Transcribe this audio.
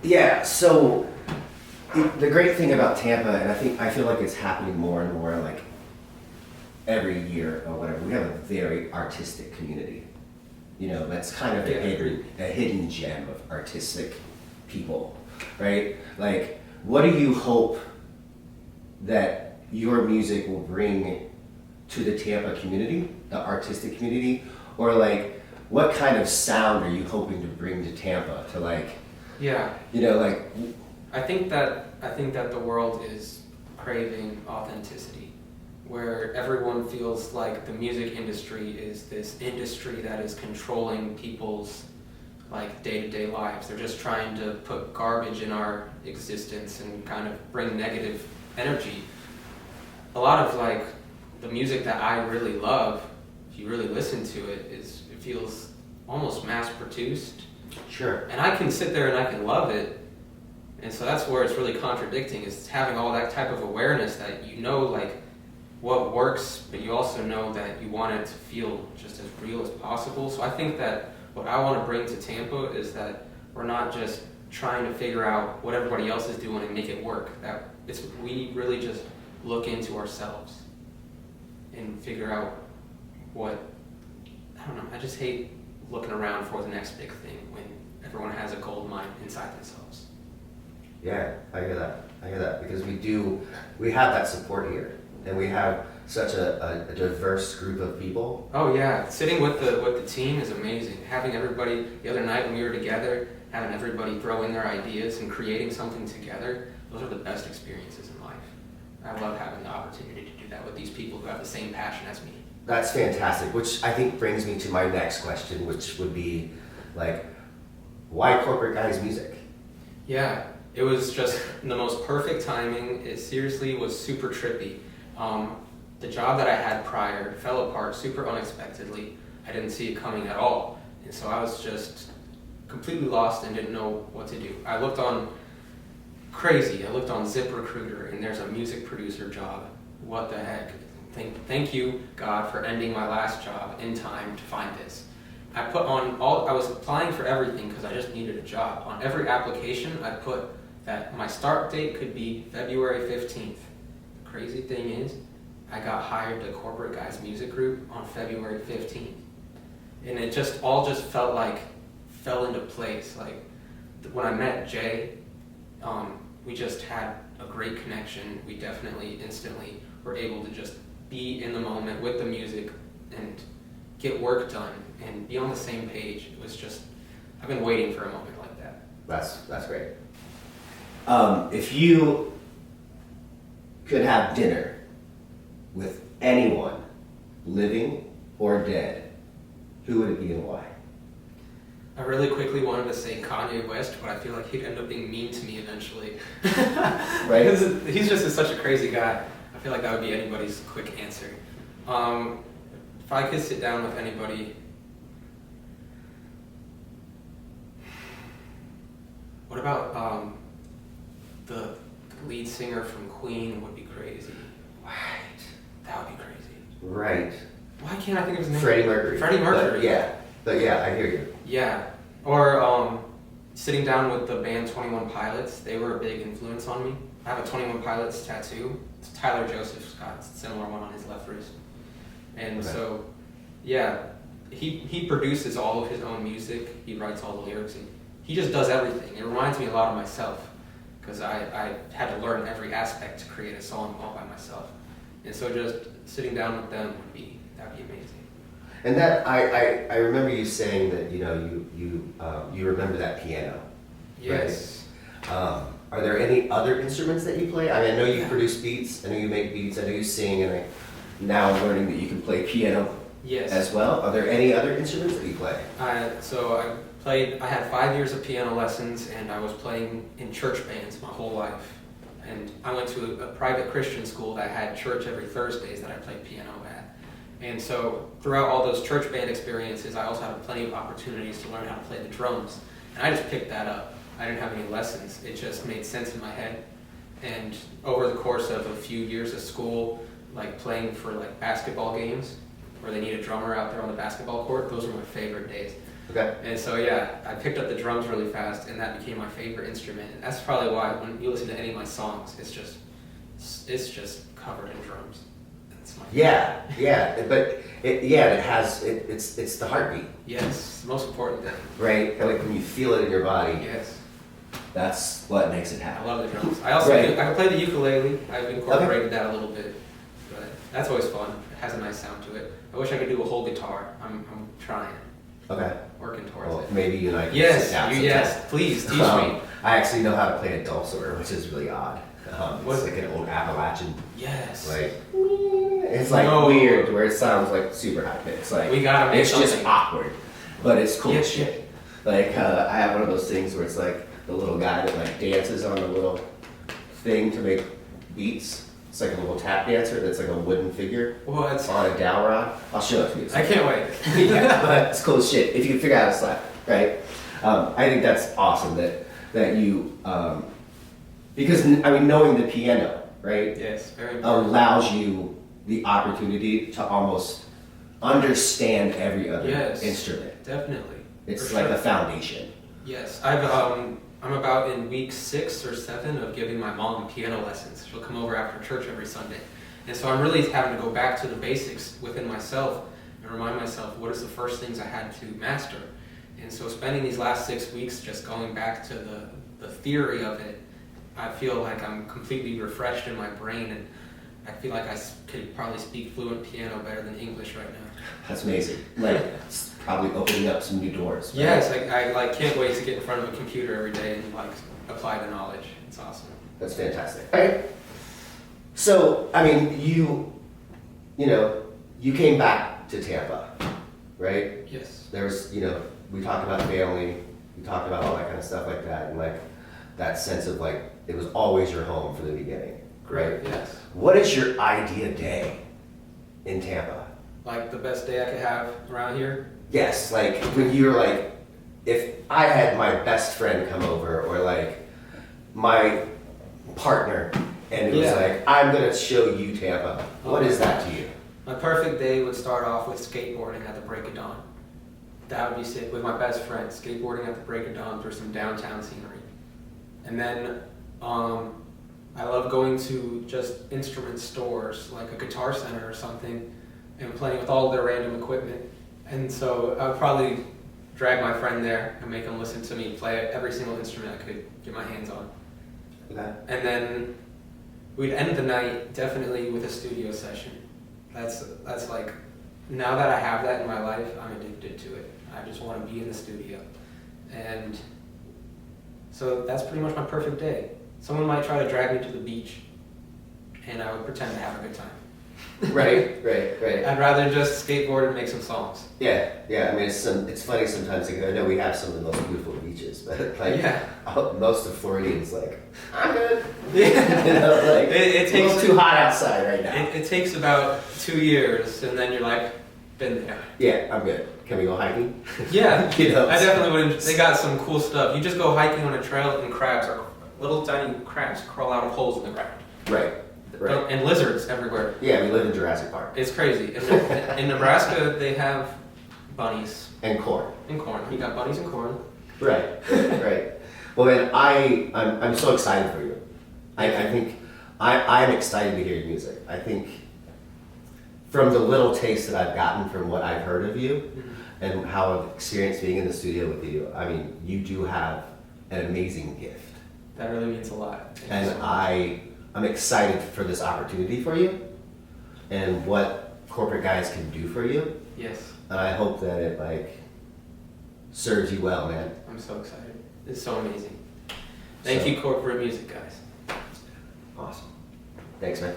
Yeah, so the great thing about Tampa, and I feel like it's happening more and more, like every year or whatever, we have a very artistic community. You know, that's kind of a hidden gem of artistic people, right? Like, what do you hope that your music will bring to the Tampa community, the artistic community? Or like, what kind of sound are you hoping to bring to Tampa to like, Yeah. you know, like, I think that the world is craving authenticity, where everyone feels like the music industry is this industry that is controlling people's like day-to-day lives. They're just trying to put garbage in our existence and kind of bring negative energy. A lot of like the music that I really love, if you really listen to it, it feels almost mass-produced. sure. And I can sit there and I can love it. And so that's where it's really contradicting, is having all that type of awareness that you know like what works, but you also know that you want it to feel just as real as possible. So I think that what I want to bring to Tampa is that we're not just trying to figure out what everybody else is doing and make it work. That we really just look into ourselves and figure out what, I don't know, I just hate looking around for the next big thing when everyone has a gold mine inside themselves. Yeah, I hear that because we have that support here, and we have such a diverse group of people. Oh yeah, sitting with the team is amazing. Having everybody, the other night when we were together, having everybody throw in their ideas and creating something together, those are the best experiences in life. I love having the opportunity to do that with these people who have the same passion as me. That's fantastic, which I think brings me to my next question, which would be like, why Corporate Guys music? Yeah, it was just the most perfect timing. It seriously was super trippy. The job that I had prior fell apart super unexpectedly. I didn't see it coming at all. And so I was just completely lost and didn't know what to do. I looked on ZipRecruiter, and there's a music producer job. What the heck? Thank you, God, for ending my last job in time to find this. I was applying for everything because I just needed a job. On every application, I put that my start date could be February 15th. The crazy thing is, I got hired to Corporate Guys Music Group on February 15th. And it just fell into place. Like, when I met Jay, we just had a great connection. We definitely instantly were able to just be in the moment with the music and get work done and be on the same page. It was just, I've been waiting for a moment like that. That's great. If you could have dinner with anyone, living or dead, who would it be and why? I really quickly wanted to say Kanye West, but I feel like he'd end up being mean to me eventually. Right? Because he's just such a crazy guy. I feel like that would be anybody's quick answer. If I could sit down with anybody, what about the lead singer from Queen would be crazy. Right. That would be crazy. Right. Why can't I think of his name? Freddie Mercury. Freddie Mercury. But yeah, I hear you. Yeah. Or sitting down with the band 21 Pilots. They were a big influence on me. I have a 21 Pilots tattoo. It's Tyler Joseph's got a similar one on his left wrist. And okay. So, yeah, he produces all of his own music. He writes all the lyrics. And he just does everything. It reminds me a lot of myself because I had to learn every aspect to create a song all by myself. And so just sitting down with them that'd be amazing. And that I remember you saying that you remember that piano. Yes. Right? Are there any other instruments that you play? I mean, I know you produce beats. I know you make beats. I know you sing, and now I'm learning that you can play piano. Yes. As well. Are there any other instruments that you play? I had 5 years of piano lessons, and I was playing in church bands my whole life. And I went to a private Christian school that had church every Thursdays that I played piano at. And so throughout all those church band experiences, I also had plenty of opportunities to learn how to play the drums. And I just picked that up. I didn't have any lessons. It just made sense in my head. And over the course of a few years of school, like playing for like basketball games, where they need a drummer out there on the basketball court, those were my favorite days. And so yeah, I picked up the drums really fast, and that became my favorite instrument. And that's probably why when you listen to any of my songs, it's just covered in drums. It's my but it's the heartbeat. Yes, the most important thing. Right, and like when you feel it in your body. Yes. That's what makes it I happen. love the drums. I also I play the ukulele. I've incorporated that a little bit, but that's always fun. It has a nice sound to it. I wish I could do a whole guitar. I'm trying. Okay. Working towards it. Maybe you and I can Yes, sit down yes. Please teach me. I actually know how to play a dulcimer, which is really odd. It's like an old Appalachian. Yes. Like it's like weird, where it sounds like super high pitched. Like we gotta make it's something. just awkward, but it's cool as Yeah. shit. Like I have one of those things where it's like the little guy that like dances on the little thing to make beats. It's like a little tap dancer that's like a wooden figure What? on a dowel rod. I'll show it to you. I can't wait. Yeah, but it's cool as shit if you can figure out how to slap, right? I think that's awesome that you because I mean knowing the piano, right? Yes, very important. Allows you the opportunity to almost understand every other instrument. Definitely. It's For like sure. a foundation. Yes, I'm about in week 6 or 7 of giving my mom piano lessons. She'll come over after church every Sunday. And so I'm really having to go back to the basics within myself and remind myself what is the first things I had to master. And so spending these last 6 weeks just going back to the theory of it, I feel like I'm completely refreshed in my brain, and I feel like I could probably speak fluent piano better than English right now. That's amazing. Like it's probably opening up some new doors. Right? Yes, I like can't wait to get in front of a computer every day and like apply the knowledge. It's awesome. That's fantastic. Right. So I mean, you came back to Tampa, right? Yes. There's we talked about family, we talked about all that kind of stuff like that, and like that sense of like it was always your home from the beginning. Great. Yes. What is your idea day in Tampa? Like the best day I could have around here. Yes, like when you're like, if I had my best friend come over or like my partner and it was like, I'm gonna show you Tampa. What is that to you? My perfect day would start off with skateboarding at the break of dawn. That would be sick with my best friend, skateboarding at the break of dawn through some downtown scenery. And then I love going to just instrument stores, like a Guitar Center or something, and playing with all their random equipment. And so I would probably drag my friend there and make him listen to me play every single instrument I could get my hands on. Okay. And then we'd end the night definitely with a studio session. That's like, now that I have that in my life, I'm addicted to it. I just want to be in the studio. And so that's pretty much my perfect day. Someone might try to drag me to the beach, and I would pretend to have a good time. Right. I'd rather just skateboard and make some songs. Yeah. I mean, it's funny sometimes. Like, I know we have some of the most beautiful beaches, but like most of Floridians, like I'm good. Like it takes a little too hot outside right now. It takes about 2 years, and then you're like, been there. Yeah, I'm good. Can we go hiking? Yeah, I definitely would. They got some cool stuff. You just go hiking on a trail, and crabs are little tiny crabs crawl out of holes in the ground. Right. And lizards everywhere. Yeah, we live in Jurassic Park. It's crazy. In Nebraska, they have bunnies. And corn. And corn. You got bunnies and corn. Right. Well, man, I'm so excited for you. I think I'm excited to hear your music. I think from the little taste that I've gotten from what I've heard of you and how I've experienced being in the studio with you, I mean, you do have an amazing gift. That really means a lot. And I'm excited for this opportunity for you and what corporate guys can do for you. Yes. And I hope that it like serves you well, man. I'm so excited. It's so amazing. Thank you, corporate music guys. Awesome. Thanks, man.